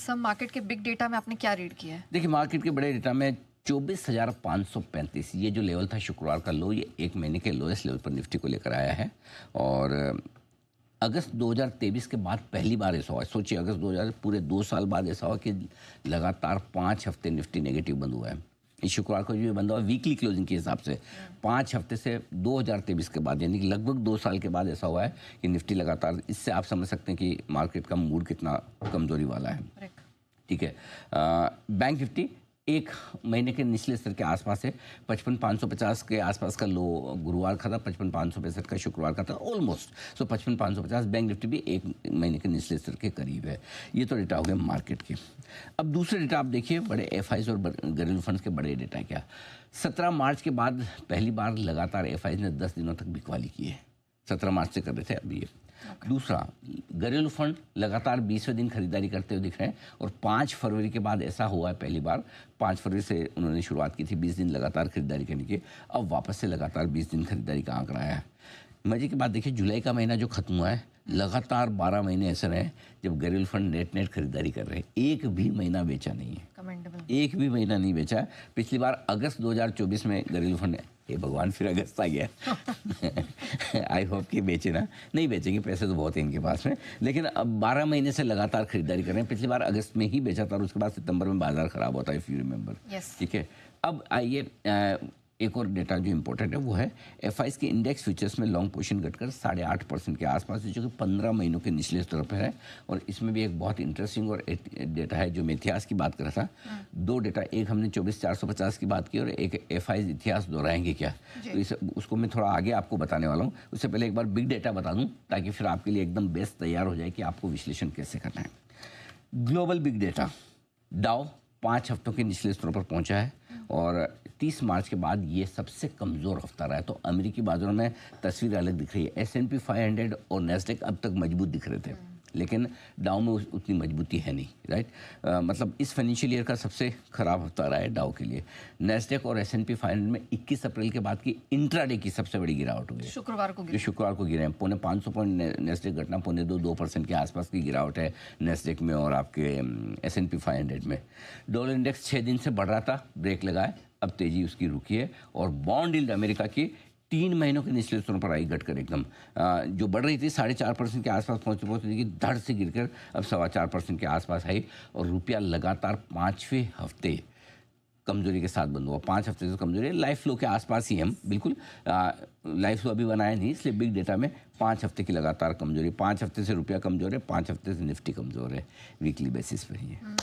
सब मार्केट के big data में आपने क्या रीड किया है? देखिए, मार्केट के बड़े डेटा में 24,535 ये जो लेवल था शुक्रवार का लो, ये एक महीने के लोएस्ट लेवल पर निफ्टी को लेकर आया है। और अगस्त 2023 के बाद पहली बार ऐसा हुआ है। सोचिए, अगस्त 2000 पूरे 2 साल बाद ऐसा हुआ कि लगातार 5 हफ्ते निफ्टी नेगेटिव बंद हुआ है। इस शुक्रवार को जो बंद हुआ वीकली क्लोजिंग के हिसाब से 5 हफ्ते से 2023 के बाद, यानी कि लगभग 2 साल के बाद ऐसा हुआ है कि निफ्टी लगातार, इससे आप समझ सकते हैं कि मार्केट का मूड कितना कमजोरी वाला है। ठीक है। बैंक निफ्टी एक महीने के निचले स्तर के आसपास है। 55,550 के आसपास का लो गुरुवार का था, 55,565 का शुक्रवार का था, ऑलमोस्ट। सो 55,550 बैंक निफ्टी भी एक महीने के निचले स्तर के करीब है। ये तो डेटा हो गया मार्केट के। अब दूसरे डेटा आप देखिए, बड़े एफआईज और घरेलू फंड्स के बड़े डेटा क्या। 17 मार्च के बाद पहली बार लगातार एफआईज ने 10 दिनों तक बिकवाली की है। 17 मार्च से कर रहे थे, अभी ये दूसरा घरेलू फंड लगातार 20वें दिन खरीदारी करते हुए दिख रहे हैं। और 5 फरवरी के बाद ऐसा हुआ है, पहली बार 5 फरवरी से उन्होंने शुरुआत की थी 20 दिन लगातार खरीदारी करने की। अब वापस से लगातार 20 दिन खरीदारी का आंकड़ा आया है। मजे की बात देखिए, जुलाई का महीना जो खत्म हुआ है, लगातार 12 महीने ऐसे रहे जब घरेलू फंड नेट खरीदारी कर रहे हैं। एक भी महीना बेचा नहीं है, एक भी महीना नहीं बेचा है। पिछली बार अगस्त 2024 में घरेलू फंड, हे भगवान, फिर अगस्त आ गया। आई होप कि बेचे ना, नहीं बेचेंगे, पैसे तो बहुत हैं इनके पास में, लेकिन अब 12 महीने से लगातार खरीदारी कर रहे हैं। पिछली बार अगस्त में ही बेचा था और उसके बाद सितंबर में बाजार खराब होता है, इफ यू रिमेंबर। ठीक है। अब आइए, एक और डेटा जो इंपॉर्टेंट है वो है एफआईज के इंडेक्स फ्यूचर्स में लॉन्ग पोजीशन घटकर 8.5% के आसपास, जो कि 15 महीनों के निचले स्तर पर है। और इसमें भी एक बहुत इंटरेस्टिंग और डेटा है जो मैं इतिहास की बात कर रहा था। 2 डेटा, एक हमने 24,450 की बात की और एक एफआईज इतिहास दोहराएंगे क्या, तो उसको मैं थोड़ा आगे आपको बताने वाला हूँ। उससे पहले एक बार बिग डेटा बता दूँ ताकि फिर आपके लिए एकदम बेस्ट तैयार हो जाए कि आपको विश्लेषण कैसे करना है। ग्लोबल बिग डेटा, डाउ 5 हफ्तों के निचले स्तरों पर पहुंचा है और 30 मार्च के बाद ये सबसे कमज़ोर हफ्ता रहा है। तो अमेरिकी बाजारों में तस्वीर अलग दिख रही है। S&P 500 और नेस्डेक अब तक मजबूत दिख रहे थे, लेकिन डाउ में उतनी मजबूती है नहीं, राइट। मतलब इस फाइनेंशियल ईयर का सबसे खराब हफ्ता रहा है डाउ के लिए। नेस्डेक और S&P 500 में 21 अप्रैल के बाद की इंट्राडे की सबसे बड़ी गिरावट हुई है। शुक्रवार को गिरे हैं। 550 पॉइंट नेस्डेक घटना, 2% के आसपास की गिरावट है नेस्डेक में और आपके S&P 500 में। डॉलर इंडेक्स 6 दिन से बढ़ रहा था, ब्रेक लगाए, अब तेजी उसकी रुकी है। और बॉन्ड यील्ड अमेरिका की 3 महीनों के निचले स्तरों पर आई घटकर एकदम, जो बढ़ रही थी 4.5% के आसपास पहुंचती थी, धड़ से गिरकर अब 4.25% के आसपास आई। और रुपया लगातार 5वें हफ्ते कमजोरी के साथ बंद हुआ। 5 हफ्ते से कमजोरी है। लाइफ फ्लो के आसपास ही हम बिल्कुल, लाइफ फ्लो अभी बनाया नहीं, इसलिए बिग डेटा में 5 हफ्ते की लगातार कमजोरी। 5 हफ्ते से रुपया कमजोर है, 5 हफ्ते से निफ्टी कमजोर है, वीकली बेसिस पर ही है।